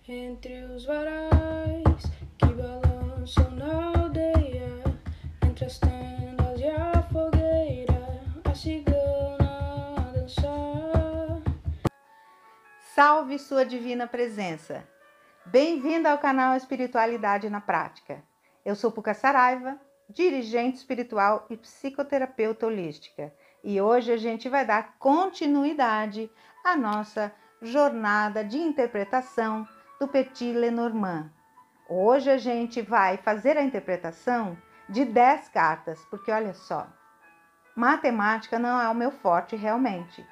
Entre os varais que balançam na aldeia, entre as tendas e a fogueira, a cigana a dançar. Salve sua divina presença! Bem-vinda ao canal Espiritualidade na Prática. Eu sou Puca Saraiva, dirigente espiritual e psicoterapeuta holística. E hoje a gente vai dar continuidade à nossa jornada de interpretação do Petit Lenormand. Hoje a gente vai fazer a interpretação de 10 cartas, porque olha só, matemática não é o meu forte realmente.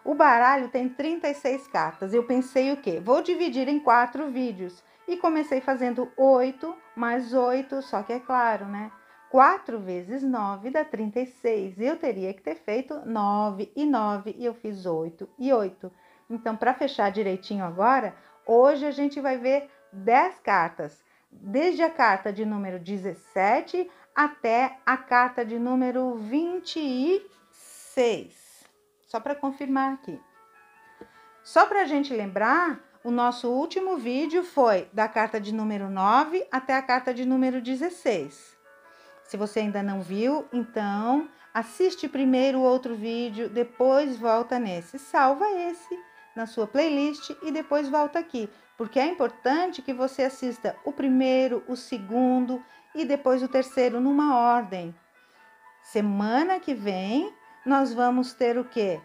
O baralho tem 36 cartas. Eu pensei o quê? Vou dividir em 4 vídeos. E comecei fazendo 8 mais 8, só que é claro, né? 4 vezes 9 dá 36. Eu teria que ter feito 9 e 9 e eu fiz 8 e 8. Então, para fechar direitinho agora, hoje a gente vai ver 10 cartas. Desde a carta de número 17 até a carta de número 26. Só para confirmar aqui. Só para a gente lembrar, o nosso último vídeo foi da carta de número 9 até a carta de número 16. Se você ainda não viu, então assiste primeiro o outro vídeo, depois volta nesse. Salva esse na sua playlist e depois volta aqui. Porque é importante que você assista o primeiro, o segundo e depois o terceiro numa ordem. Semana que vem nós vamos ter o quê?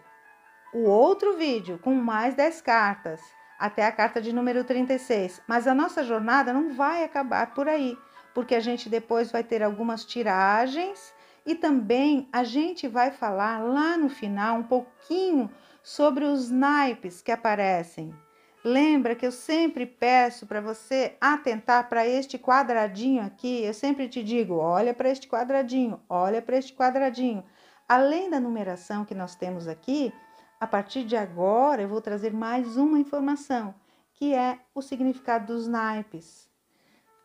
O outro vídeo com mais 10 cartas, até a carta de número 36. Mas a nossa jornada não vai acabar por aí, porque a gente depois vai ter algumas tiragens e também a gente vai falar lá no final um pouquinho sobre os naipes que aparecem. Lembra que eu sempre peço para você atentar para este quadradinho aqui? Eu sempre te digo, olha para este quadradinho, olha para este quadradinho. Além da numeração que nós temos aqui, a partir de agora eu vou trazer mais uma informação, que é o significado dos naipes.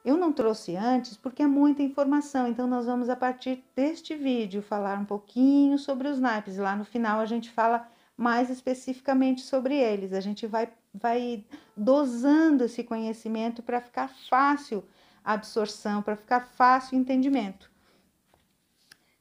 Eu não trouxe antes porque é muita informação, então nós vamos a partir deste vídeo falar um pouquinho sobre os naipes. Lá no final a gente fala mais especificamente sobre eles. A gente vai dosando esse conhecimento para ficar fácil a absorção, para ficar fácil o entendimento.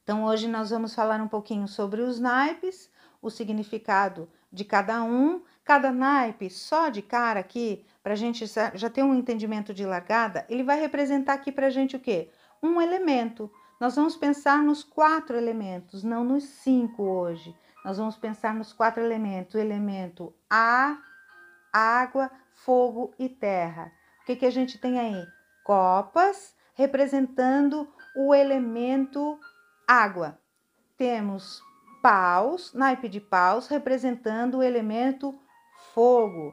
Então hoje nós vamos falar um pouquinho sobre os naipes, o significado de cada um. Cada naipe, só de cara aqui, para a gente já ter um entendimento de largada, ele vai representar aqui para a gente o quê? Um elemento. Nós vamos pensar nos 4 elementos, não nos 5 hoje. Nós vamos pensar nos 4 elementos. O elemento ar, água, fogo e terra. O que a gente tem aí? Copas representando o elemento água. Temos paus, naipe de paus, representando o elemento fogo.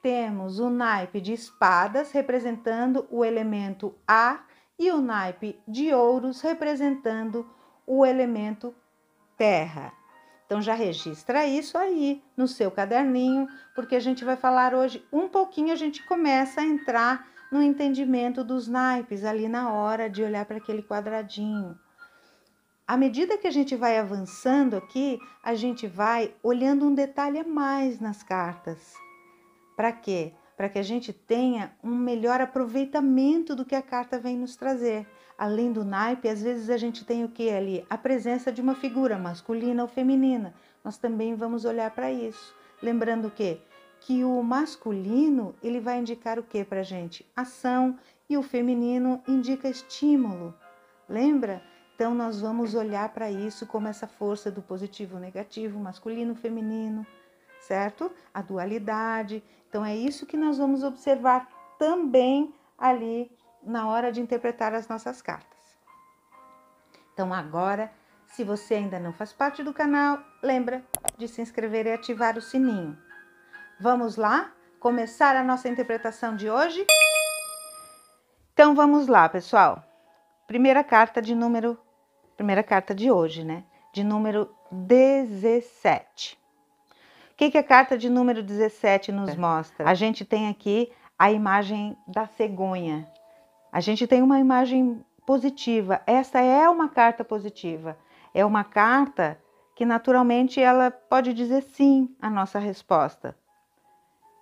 Temos o naipe de espadas, representando o elemento ar, e o naipe de ouros, representando o elemento terra. Então já registra isso aí no seu caderninho, porque a gente vai falar hoje um pouquinho, a gente começa a entrar no entendimento dos naipes ali na hora de olhar para aquele quadradinho. À medida que a gente vai avançando aqui, a gente vai olhando um detalhe a mais nas cartas. Para quê? Para que a gente tenha um melhor aproveitamento do que a carta vem nos trazer. Além do naipe, às vezes a gente tem o que ali? A presença de uma figura masculina ou feminina. Nós também vamos olhar para isso. Lembrando o quê? Que o masculino, ele vai indicar o que para a gente? Ação, e o feminino indica estímulo. Lembra? Então, nós vamos olhar para isso como essa força do positivo e negativo, masculino, feminino, certo? A dualidade. Então, é isso que nós vamos observar também ali na hora de interpretar as nossas cartas. Então, agora, se você ainda não faz parte do canal, lembra de se inscrever e ativar o sininho. Vamos lá começar a nossa interpretação de hoje? Então, vamos lá, pessoal. Primeira carta de hoje, né? De número 17. O que a carta de número 17 nos mostra? A gente tem aqui a imagem da cegonha. A gente tem uma imagem positiva. Essa é uma carta positiva. É uma carta que naturalmente ela pode dizer sim à nossa resposta.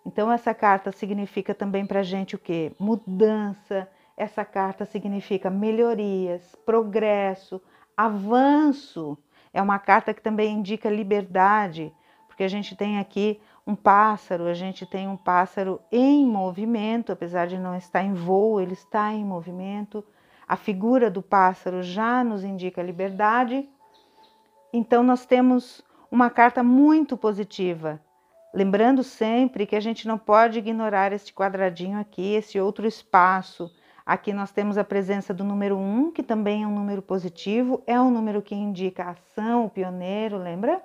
Então essa carta significa também para a gente o quê? Mudança. Essa carta significa melhorias, progresso, avanço. É uma carta que também indica liberdade, porque a gente tem aqui um pássaro, a gente tem um pássaro em movimento, apesar de não estar em voo, ele está em movimento. A figura do pássaro já nos indica liberdade. Então nós temos uma carta muito positiva. Lembrando sempre que a gente não pode ignorar este quadradinho aqui, esse outro espaço. Aqui nós temos a presença do número 1, que também é um número positivo, é um número que indica a ação, o pioneiro, lembra?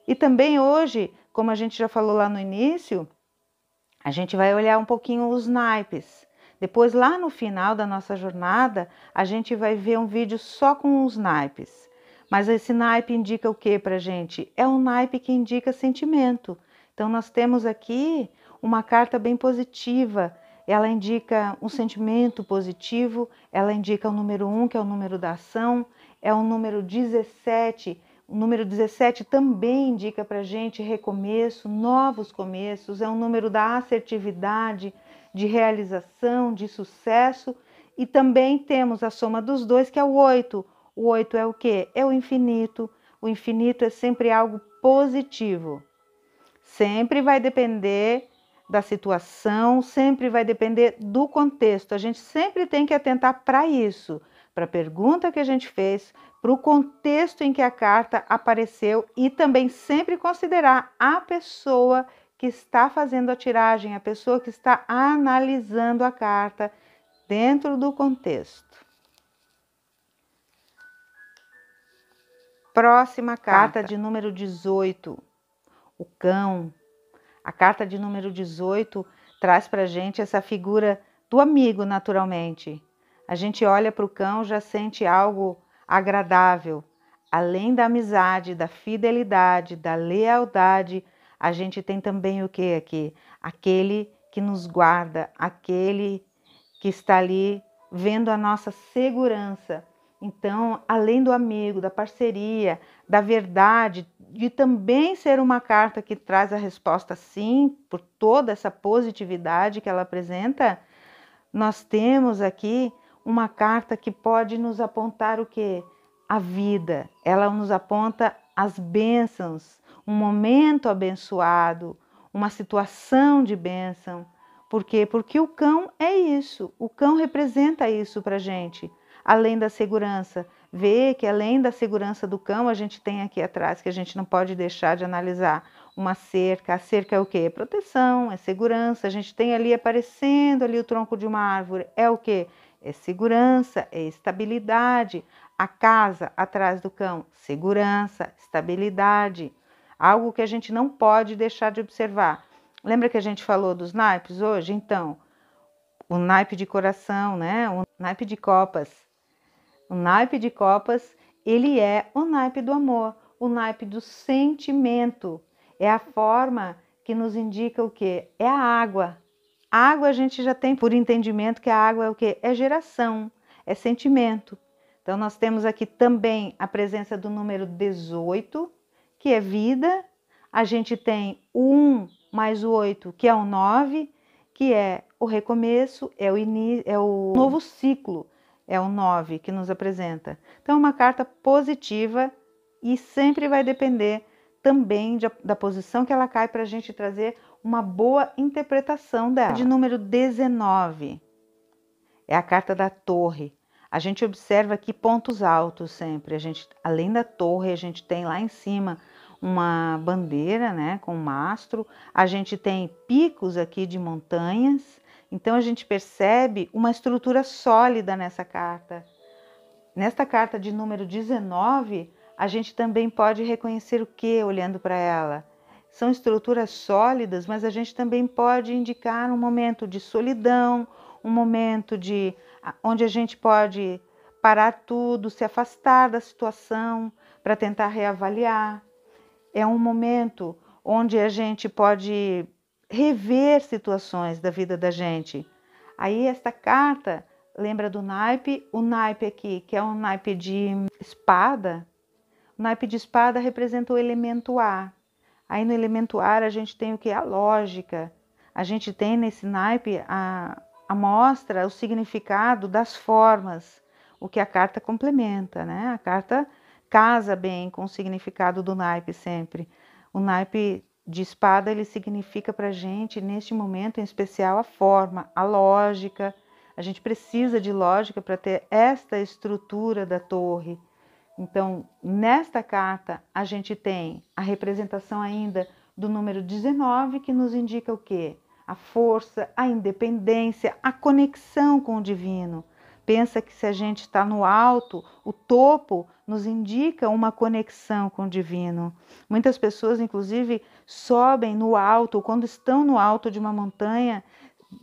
E também hoje, como a gente já falou lá no início, a gente vai olhar um pouquinho os naipes. Depois, lá no final da nossa jornada, a gente vai ver um vídeo só com os naipes. Mas esse naipe indica o que para a gente? É um naipe que indica sentimento. Então, nós temos aqui uma carta bem positiva. Ela indica um sentimento positivo, ela indica o número 1, que é o número da ação, é o número 17. O número 17 também indica para a gente recomeço, novos começos, é um número da assertividade, de realização, de sucesso. E também temos a soma dos dois, que é o 8. O 8 é o quê? É o infinito. O infinito é sempre algo positivo. Sempre vai depender da situação, sempre vai depender do contexto. A gente sempre tem que atentar para isso, para a pergunta que a gente fez, para o contexto em que a carta apareceu e também sempre considerar a pessoa que está fazendo a tiragem, a pessoa que está analisando a carta dentro do contexto. Próxima carta de número 18, o cão. A carta de número 18 traz para a gente essa figura do amigo, naturalmente. A gente olha para o cão, já sente algo agradável. Além da amizade, da fidelidade, da lealdade, a gente tem também o que aqui? Aquele que nos guarda, aquele que está ali vendo a nossa segurança. Então, além do amigo, da parceria, da verdade, de também ser uma carta que traz a resposta sim, por toda essa positividade que ela apresenta, nós temos aqui uma carta que pode nos apontar o quê? A vida. Ela nos aponta as bênçãos, um momento abençoado, uma situação de bênção. Por quê? Porque o cão é isso, o cão representa isso para a gente. Além da segurança, vê que além da segurança do cão, a gente tem aqui atrás, que a gente não pode deixar de analisar, uma cerca. A cerca é o quê? É proteção, é segurança. A gente tem ali aparecendo ali o tronco de uma árvore, é o quê? É segurança, é estabilidade. A casa atrás do cão, segurança, estabilidade. Algo que a gente não pode deixar de observar. Lembra que a gente falou dos naipes hoje? Então, o naipe de coração, né? O naipe de copas. O naipe de copas, ele é o naipe do amor, o naipe do sentimento. É a forma que nos indica o quê? É a água. A água a gente já tem por entendimento que a água é o quê? É geração, é sentimento. Então nós temos aqui também a presença do número 18, que é vida. A gente tem o 1 mais o 8, que é o 9, que é o recomeço, é o novo ciclo. É o 9 que nos apresenta. Então, é uma carta positiva e sempre vai depender também da posição que ela cai para a gente trazer uma boa interpretação dela. De número 19 é a carta da torre. A gente observa aqui pontos altos sempre. Além da torre, a gente tem lá em cima uma bandeira, né, com um mastro. A gente tem picos aqui de montanhas. Então, a gente percebe uma estrutura sólida nessa carta. Nesta carta de número 19, a gente também pode reconhecer o que olhando para ela? São estruturas sólidas, mas a gente também pode indicar um momento de solidão, um momento onde a gente pode parar tudo, se afastar da situação para tentar reavaliar. É um momento onde a gente pode rever situações da vida da gente. Aí esta carta lembra do naipe, o naipe aqui, que é um naipe de espada. O naipe de espada representa o elemento ar. Aí no elemento ar a gente tem o que? A lógica, a gente tem nesse naipe mostra o significado das formas, o que a carta complementa, né? A carta casa bem com o significado do naipe sempre. O naipe de espada, ele significa para a gente, neste momento em especial, a forma, a lógica. A gente precisa de lógica para ter esta estrutura da torre. Então, nesta carta, a gente tem a representação ainda do número 19, que nos indica o quê? A força, a independência, a conexão com o divino. Pensa que se a gente está no alto, o topo nos indica uma conexão com o divino. Muitas pessoas, inclusive, sobem no alto, ou quando estão no alto de uma montanha,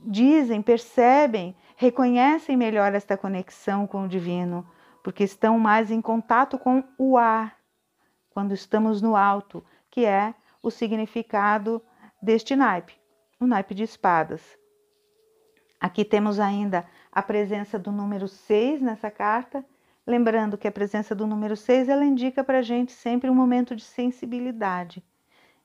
dizem, percebem, reconhecem melhor esta conexão com o divino, porque estão mais em contato com o ar, quando estamos no alto, que é o significado deste naipe, o naipe de espadas. Aqui temos ainda a presença do número 6 nessa carta, lembrando que a presença do número 6, ela indica para a gente sempre um momento de sensibilidade.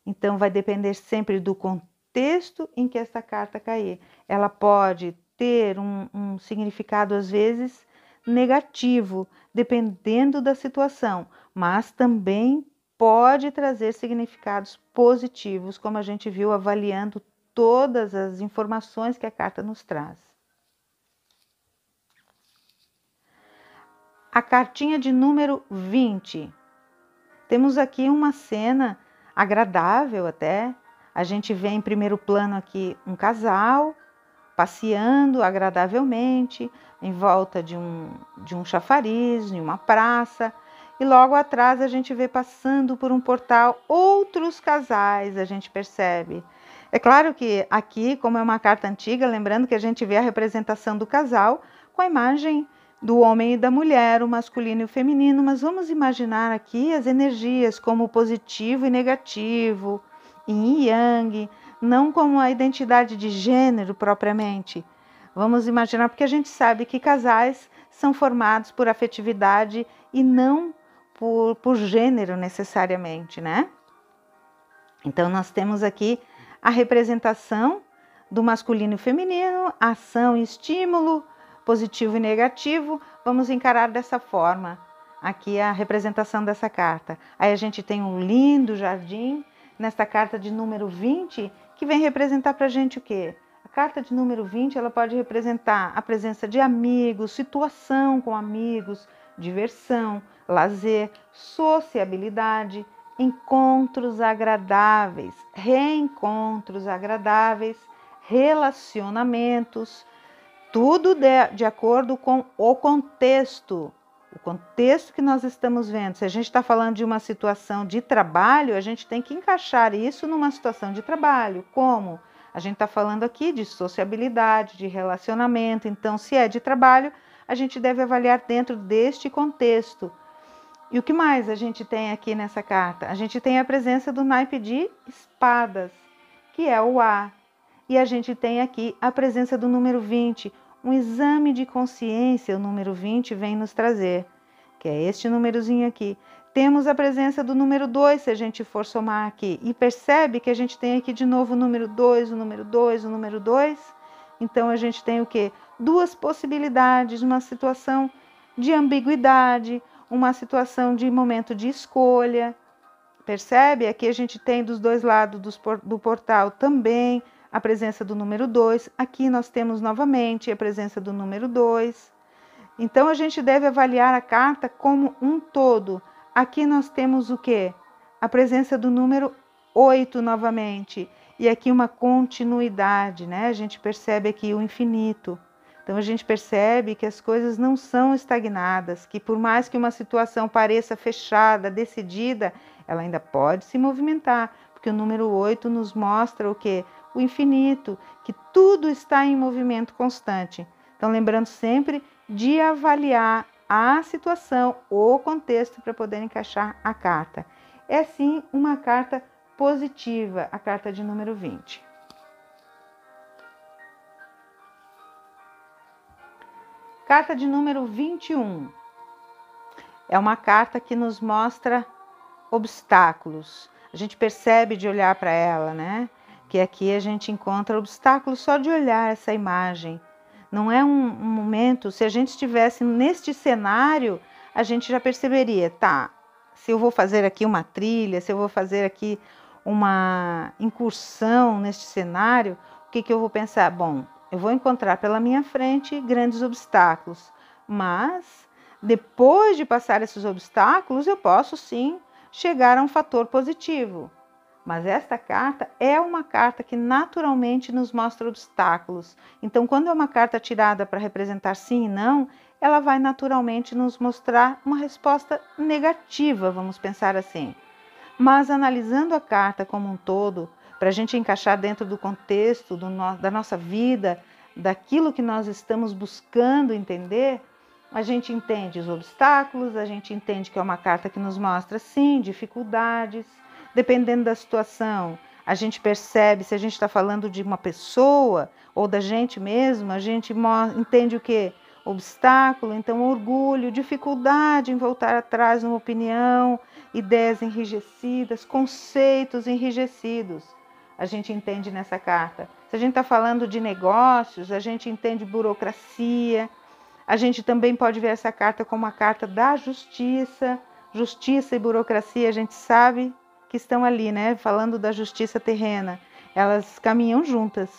Então, vai depender sempre do contexto em que essa carta cair. Ela pode ter um significado, às vezes, negativo, dependendo da situação, mas também pode trazer significados positivos, como a gente viu avaliando todas as informações que a carta nos traz. A cartinha de número 20. Temos aqui uma cena agradável até. A gente vê em primeiro plano aqui um casal passeando agradavelmente em volta de um chafariz, em uma praça. E logo atrás a gente vê passando por um portal outros casais, a gente percebe. É claro que aqui, como é uma carta antiga, lembrando que a gente vê a representação do casal com a imagem do homem e da mulher, o masculino e o feminino, mas vamos imaginar aqui as energias como positivo e negativo, yin e yang, não como a identidade de gênero propriamente. Vamos imaginar, porque a gente sabe que casais são formados por afetividade e não por gênero necessariamente, né? Então nós temos aqui a representação do masculino e feminino, ação e estímulo, positivo e negativo. Vamos encarar dessa forma aqui a representação dessa carta. Aí a gente tem um lindo jardim nesta carta de número 20, que vem representar para a gente o quê? A carta de número 20, ela pode representar a presença de amigos, situação com amigos, diversão, lazer, sociabilidade, encontros agradáveis, reencontros agradáveis, relacionamentos, tudo de acordo com o contexto que nós estamos vendo. Se a gente está falando de uma situação de trabalho, a gente tem que encaixar isso numa situação de trabalho. Como? A gente está falando aqui de sociabilidade, de relacionamento. Então, se é de trabalho, a gente deve avaliar dentro deste contexto. E o que mais a gente tem aqui nessa carta? A gente tem a presença do naipe de espadas, que é o ar. E a gente tem aqui a presença do número 20, um exame de consciência, o número 20 vem nos trazer, que é este númerozinho aqui. Temos a presença do número 2, se a gente for somar aqui, e percebe que a gente tem aqui de novo o número 2, o número 2, o número 2. Então, a gente tem o quê? Duas possibilidades, uma situação de ambiguidade, uma situação de momento de escolha. Percebe? Aqui a gente tem dos dois lados do portal também a presença do número 2. Aqui nós temos novamente a presença do número 2. Então, a gente deve avaliar a carta como um todo. Aqui nós temos o quê? A presença do número 8 novamente. E aqui uma continuidade, né? A gente percebe aqui o infinito. Então, a gente percebe que as coisas não são estagnadas, que por mais que uma situação pareça fechada, decidida, ela ainda pode se movimentar, porque o número 8 nos mostra o quê? O infinito, que tudo está em movimento constante. Então, lembrando sempre de avaliar a situação, o contexto, para poder encaixar a carta. É sim uma carta positiva, a carta de número 20. Carta de número 21. É uma carta que nos mostra obstáculos. A gente percebe de olhar para ela, né? que aqui a gente encontra obstáculos só de olhar essa imagem. Não é um momento, se a gente estivesse neste cenário, a gente já perceberia, tá, se eu vou fazer aqui uma trilha, se eu vou fazer aqui uma incursão neste cenário, o que eu vou pensar? Bom, eu vou encontrar pela minha frente grandes obstáculos, mas depois de passar esses obstáculos, eu posso sim chegar a um fator positivo. Mas esta carta é uma carta que naturalmente nos mostra obstáculos. Então, quando é uma carta tirada para representar sim e não, ela vai naturalmente nos mostrar uma resposta negativa, vamos pensar assim. Mas analisando a carta como um todo, para a gente encaixar dentro do contexto da nossa vida, daquilo que nós estamos buscando entender, a gente entende os obstáculos, a gente entende que é uma carta que nos mostra, sim, dificuldades. Dependendo da situação, a gente percebe se a gente está falando de uma pessoa ou da gente mesmo, a gente entende o que? Obstáculo, então orgulho, dificuldade em voltar atrás numa opinião, ideias enrijecidas, conceitos enrijecidos. A gente entende nessa carta. Se a gente está falando de negócios, a gente entende burocracia. A gente também pode ver essa carta como a carta da justiça. Justiça e burocracia, a gente sabe que estão ali, né? Falando da justiça terrena. Elas caminham juntas.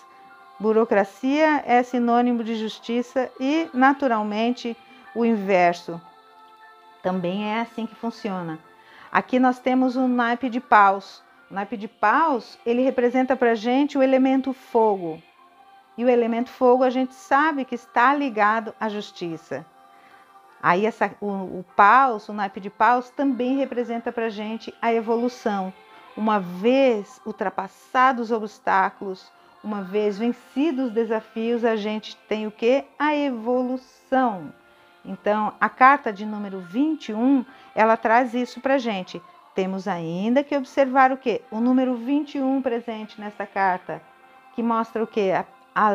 Burocracia é sinônimo de justiça e, naturalmente, o inverso. Também é assim que funciona. Aqui nós temos o naipe de paus. O naipe de paus, ele representa para a gente o elemento fogo. E o elemento fogo a gente sabe que está ligado à justiça. Aí o paus, o naipe de paus, também representa para a gente a evolução. Uma vez ultrapassados os obstáculos, uma vez vencidos os desafios, a gente tem o quê? A evolução. Então, a carta de número 21, ela traz isso para a gente. Temos ainda que observar o quê? O número 21 presente nessa carta, que mostra o quê?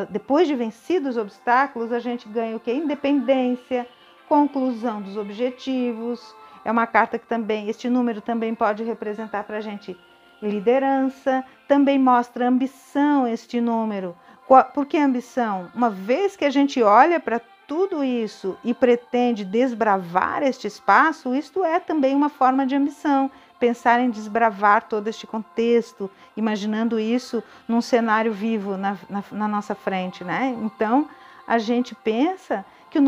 Depois de vencidos os obstáculos, a gente ganha o quê? Independência, conclusão dos objetivos. É uma carta que também, este número também pode representar para a gente liderança, também mostra ambição este número. Por que ambição? Uma vez que a gente olha para tudo isso e pretende desbravar este espaço, isto é também uma forma de ambição. Pensar em desbravar todo este contexto, imaginando isso num cenário vivo na nossa frente, né? Então, a gente pensa que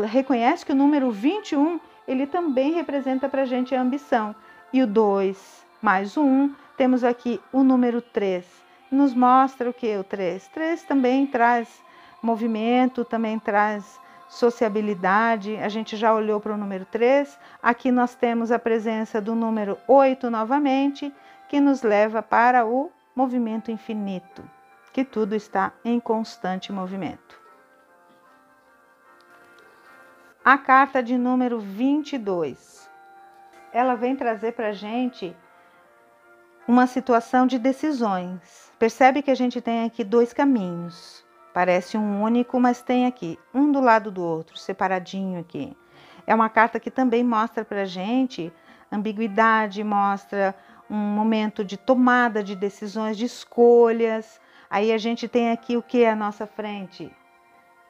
reconhece que o número 21, ele também representa para a gente a ambição. E o 2 mais o 1, temos aqui o número 3. Nos mostra o que o 3? 3 também traz movimento, também traz sociabilidade. A gente já olhou para o número 3. Aqui nós temos a presença do número 8 novamente, que nos leva para o movimento infinito, que tudo está em constante movimento. A carta de número 22, ela vem trazer para a gente uma situação de decisões. Percebe que a gente tem aqui dois caminhos. Parece um único, mas tem aqui, um do lado do outro, separadinho aqui. É uma carta que também mostra para a gente ambiguidade, mostra um momento de tomada de decisões, de escolhas. Aí a gente tem aqui o que é à nossa frente?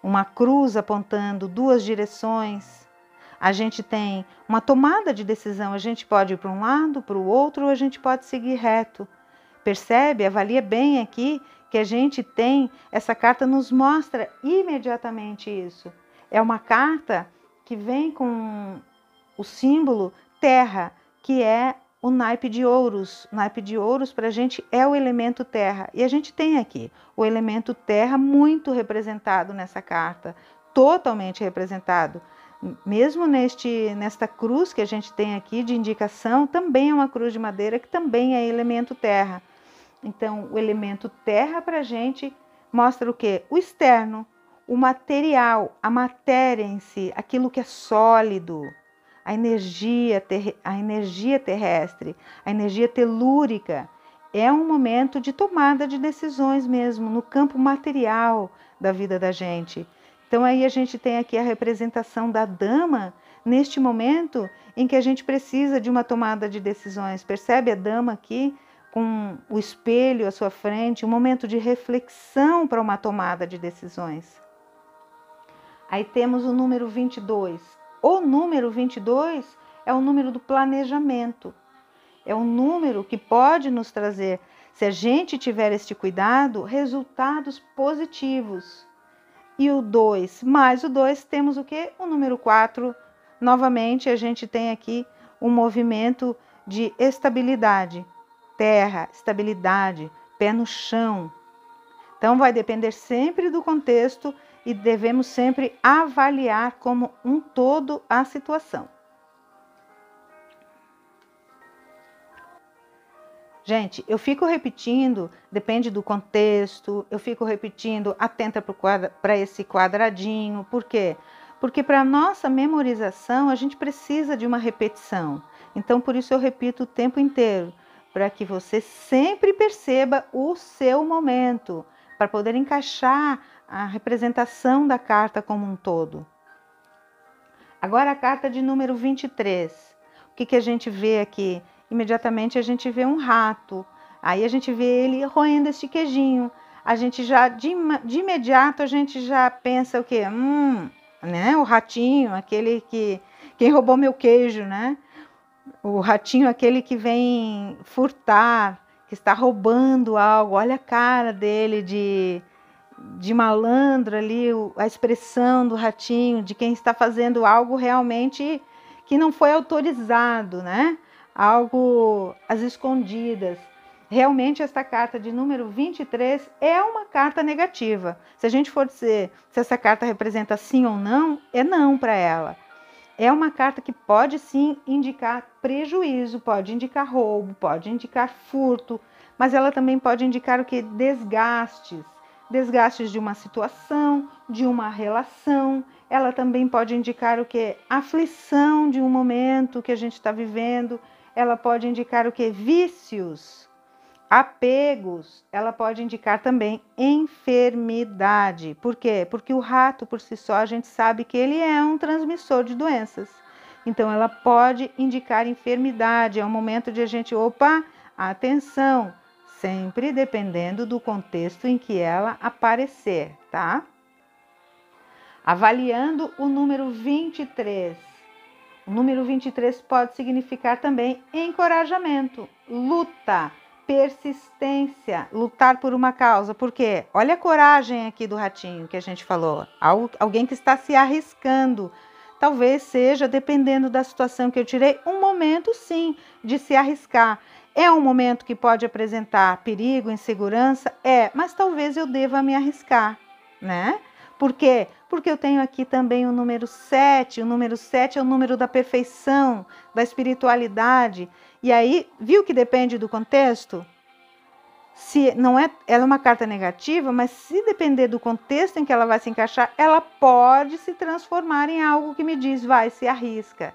Uma cruz apontando duas direções. A gente tem uma tomada de decisão, a gente pode ir para um lado, para o outro, ou a gente pode seguir reto. Percebe? Avalia bem aqui que a gente tem, essa carta nos mostra imediatamente isso. É uma carta que vem com o símbolo terra, que é o naipe de ouros. O naipe de ouros para a gente é o elemento terra. E a gente tem aqui o elemento terra muito representado nessa carta, totalmente representado. Mesmo nesta cruz que a gente tem aqui de indicação, também é uma cruz de madeira que também é elemento terra. Então, o elemento terra para a gente mostra o quê? O externo, o material, a matéria em si, aquilo que é sólido, a energia terrestre, a energia telúrica. É um momento de tomada de decisões mesmo, no campo material da vida da gente. Então aí a gente tem aqui a representação da dama neste momento em que a gente precisa de uma tomada de decisões. Percebe a dama aqui com o espelho à sua frente, um momento de reflexão para uma tomada de decisões. Aí temos o número 22. O número 22 é o número do planejamento. É um número que pode nos trazer, se a gente tiver este cuidado, resultados positivos. E o 2, mais o 2, temos o quê? O número 4. Novamente, a gente tem aqui um movimento de estabilidade. Terra, estabilidade, pé no chão. Então, vai depender sempre do contexto e devemos sempre avaliar como um todo a situação. Gente, eu fico repetindo, depende do contexto, eu fico repetindo, atenta para esse quadradinho. Por quê? Porque para a nossa memorização, a gente precisa de uma repetição. Então, por isso eu repito o tempo inteiro, para que você sempre perceba o seu momento, para poder encaixar a representação da carta como um todo. Agora a carta de número 23. O que a gente vê aqui? Imediatamente a gente vê um rato. Aí a gente vê ele roendo este queijinho. A gente já, de imediato, a gente já pensa o quê? Né? O ratinho, aquele que... Quem roubou meu queijo, né? O ratinho, aquele que vem furtar, que está roubando algo. Olha a cara dele de malandro ali, a expressão do ratinho, de quem está fazendo algo realmente que não foi autorizado, né? Algo às escondidas. Realmente esta carta de número 23 é uma carta negativa. Se a gente for dizer se essa carta representa sim ou não, é não para ela. É uma carta que pode sim indicar prejuízo, pode indicar roubo, pode indicar furto, mas ela também pode indicar o que? Desgastes. Desgastes de uma situação, de uma relação. Ela também pode indicar o que? Aflição de um momento que a gente está vivendo. Ela pode indicar o que? Vícios, apegos. Ela pode indicar também enfermidade. Por quê? Porque o rato por si só a gente sabe que ele é um transmissor de doenças. Então ela pode indicar enfermidade. É um momento de a gente, atenção, sempre dependendo do contexto em que ela aparecer, tá? Avaliando o número 23. O número 23 pode significar também encorajamento, luta, persistência, lutar por uma causa. Por quê? Olha a coragem aqui do ratinho que a gente falou. Alguém que está se arriscando. Talvez seja, dependendo da situação que eu tirei, um momento sim de se arriscar. É um momento que pode apresentar perigo, insegurança? Mas talvez eu deva me arriscar, né? Por quê? Porque eu tenho aqui também o número 7. O número 7 é o número da perfeição, da espiritualidade. E aí, viu que depende do contexto? Se não é, ela é uma carta negativa, mas se depender do contexto em que ela vai se encaixar, ela pode se transformar em algo que me diz, vai, se arrisca.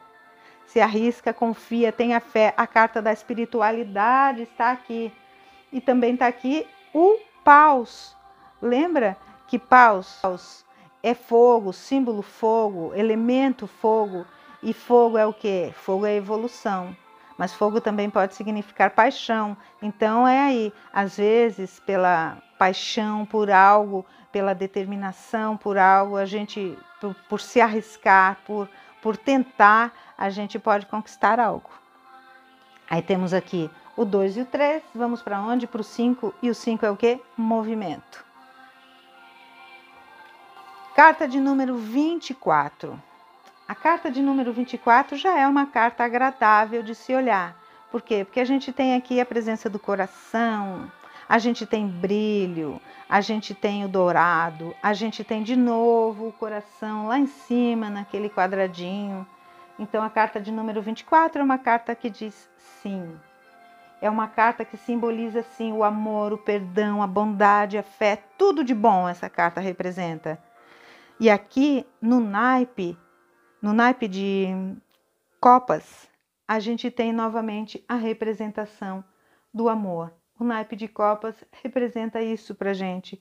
Se arrisca, confia, tenha fé. A carta da espiritualidade está aqui. E também está aqui o paus. Lembra que paus é fogo, símbolo fogo, elemento fogo. E fogo é o quê? Fogo é evolução. Mas fogo também pode significar paixão. Então é aí, às vezes, pela paixão por algo, pela determinação por algo, a gente, por se arriscar, por tentar, a gente pode conquistar algo. Aí temos aqui o 2 e o 3, vamos para onde? Para o 5, e o 5 é o quê? Movimento. Carta de número 24. A carta de número 24 já é uma carta agradável de se olhar. Por quê? Porque a gente tem aqui a presença do coração, a gente tem brilho, a gente tem o dourado, a gente tem de novo o coração lá em cima, naquele quadradinho. Então a carta de número 24 é uma carta que diz sim. É uma carta que simboliza sim o amor, o perdão, a bondade, a fé, tudo de bom essa carta representa. E aqui no naipe de copas, a gente tem novamente a representação do amor. O naipe de copas representa isso pra gente.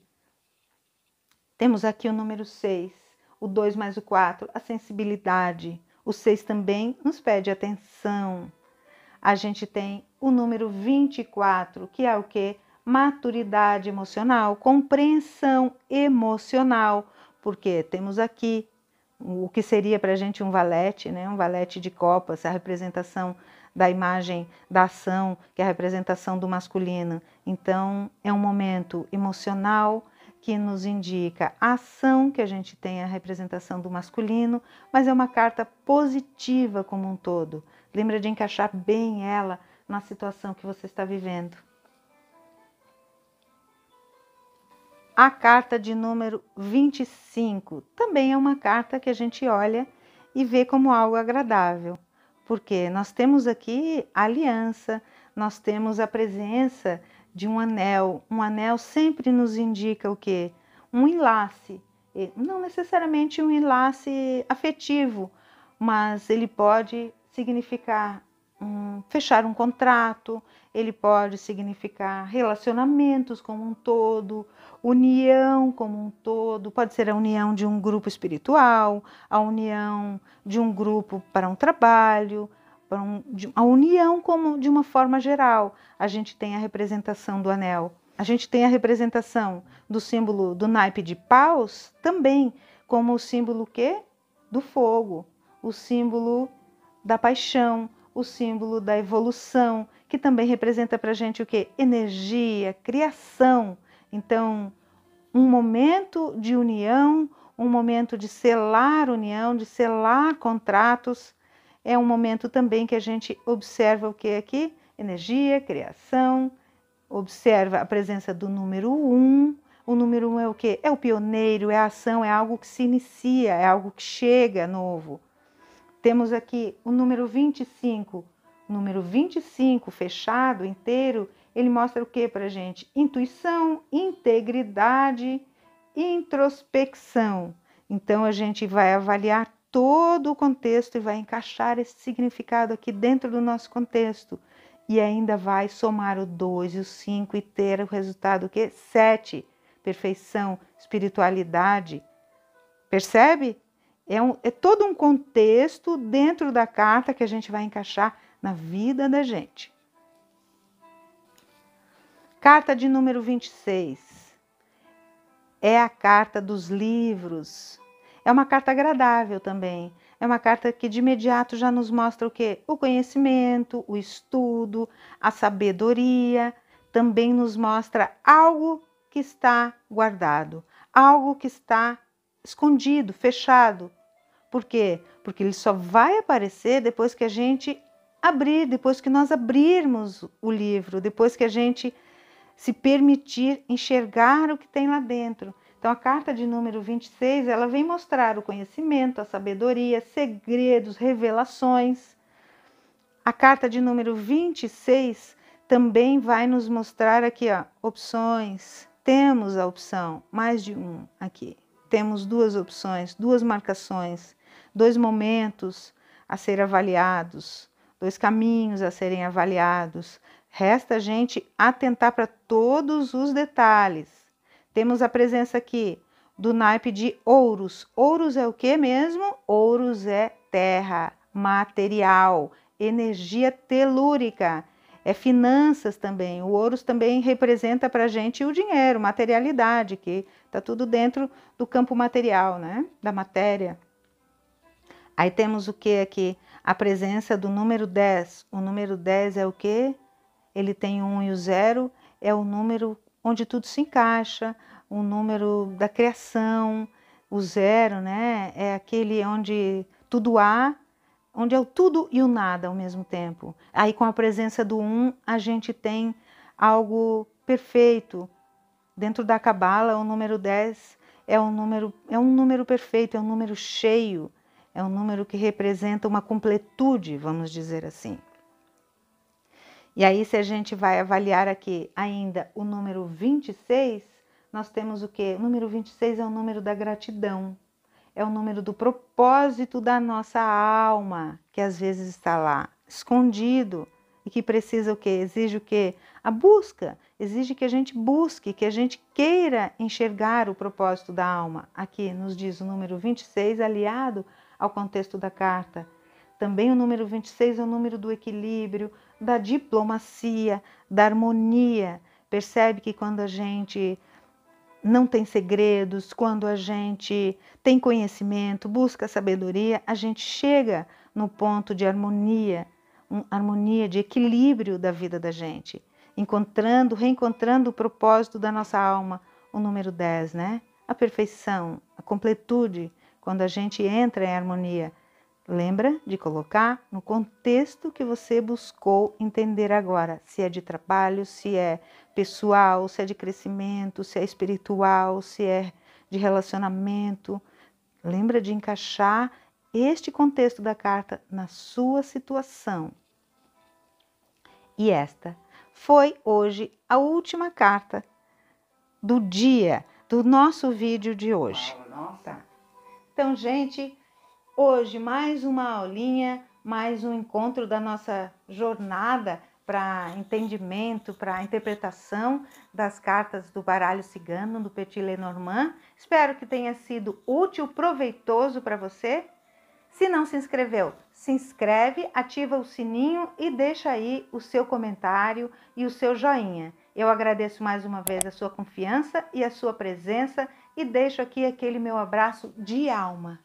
Temos aqui o número 6, o 2 mais o 4, a sensibilidade. O 6 também nos pede atenção. A gente tem o número 24, que é o quê? Maturidade emocional, compreensão emocional, porque temos aqui o que seria para a gente um valete, né? Um valete de copas, a representação da imagem da ação, que é a representação do masculino. Então, é um momento emocional que nos indica a ação, que a gente tem a representação do masculino, mas é uma carta positiva como um todo. Lembra de encaixar bem ela na situação que você está vivendo. A carta de número 25 também é uma carta que a gente olha e vê como algo agradável, porque nós temos aqui a aliança, nós temos a presença de um anel. Um anel sempre nos indica o quê? Um enlace, não necessariamente um enlace afetivo, mas ele pode significar fechar um contrato, ele pode significar relacionamentos como um todo, união como um todo, pode ser a união de um grupo espiritual, a união de um grupo para um trabalho, a união como de uma forma geral. A gente tem a representação do anel, a gente tem a representação do símbolo do naipe de paus, também como o símbolo quê? Do fogo, o símbolo da paixão, o símbolo da evolução, que também representa para a gente o quê? Energia, criação. Então, um momento de união, um momento de selar união, de selar contratos, é um momento também que a gente observa o que aqui? Energia, criação, observa a presença do número 1. O número 1 é o quê? É o pioneiro, é a ação, é algo que se inicia, é algo que chega novo. Temos aqui o número 25. O número 25, fechado, inteiro, ele mostra o que para a gente? Intuição, integridade, introspecção. Então, a gente vai avaliar todo o contexto e vai encaixar esse significado aqui dentro do nosso contexto. E ainda vai somar o 2 e o 5 e ter o resultado que? 7. Perfeição, espiritualidade. Percebe? É todo um contexto dentro da carta que a gente vai encaixar na vida da gente. Carta de número 26. É a carta dos livros. É uma carta agradável também. É uma carta que de imediato já nos mostra o quê? O conhecimento, o estudo, a sabedoria. Também nos mostra algo que está guardado, algo que está escondido, fechado. Por quê? Porque ele só vai aparecer depois que a gente abrir, depois que nós abrirmos o livro, depois que a gente se permitir enxergar o que tem lá dentro. Então, a carta de número 26, ela vem mostrar o conhecimento, a sabedoria, segredos, revelações. A carta de número 26 também vai nos mostrar aqui, ó, opções. Temos a opção, mais de um aqui. Temos duas opções, duas marcações, 2 momentos a ser avaliados, 2 caminhos a serem avaliados. Resta a gente atentar para todos os detalhes. Temos a presença aqui do naipe de ouros. Ouros é o que mesmo? Ouros é terra, material, energia telúrica. É finanças também. O ouros também representa para a gente o dinheiro, materialidade, que está tudo dentro do campo material, né? Da matéria. Aí temos o que aqui? A presença do número 10. O número 10 é o que? Ele tem o 1 e o 0, é o número onde tudo se encaixa, o número da criação. O 0, né? É aquele onde tudo há, onde é o tudo e o nada ao mesmo tempo. Aí com a presença do 1, a gente tem algo perfeito. Dentro da Cabala, o número 10 é um número perfeito, é um número cheio, é um número que representa uma completude, vamos dizer assim. E aí, se a gente vai avaliar aqui ainda o número 26, nós temos o quê? O número 26 é o número da gratidão. É o número do propósito da nossa alma, que às vezes está lá, escondido, e que precisa o quê? Exige o quê? A busca, exige que a gente busque, que a gente queira enxergar o propósito da alma. Aqui nos diz o número 26, aliado ao contexto da carta. Também o número 26 é o número do equilíbrio, da diplomacia, da harmonia. Percebe que quando a gente não tem segredos, quando a gente tem conhecimento, busca sabedoria, a gente chega no ponto de harmonia, harmonia, de equilíbrio da vida da gente, reencontrando o propósito da nossa alma, o número 10, né? A perfeição, a completude, quando a gente entra em harmonia. Lembra de colocar no contexto que você buscou entender agora, se é de trabalho, se é pessoal, se é de crescimento, se é espiritual, se é de relacionamento. Lembra de encaixar este contexto da carta na sua situação. E esta foi hoje a última carta do dia, do nosso vídeo de hoje. Tá. Então, gente, hoje mais uma aulinha, mais um encontro da nossa jornada para entendimento, para interpretação das cartas do baralho cigano, do Petit Lenormand. Espero que tenha sido útil, proveitoso para você. Se não se inscreveu, se inscreve, ativa o sininho e deixa aí o seu comentário e o seu joinha. Eu agradeço mais uma vez a sua confiança e a sua presença e deixo aqui aquele meu abraço de alma.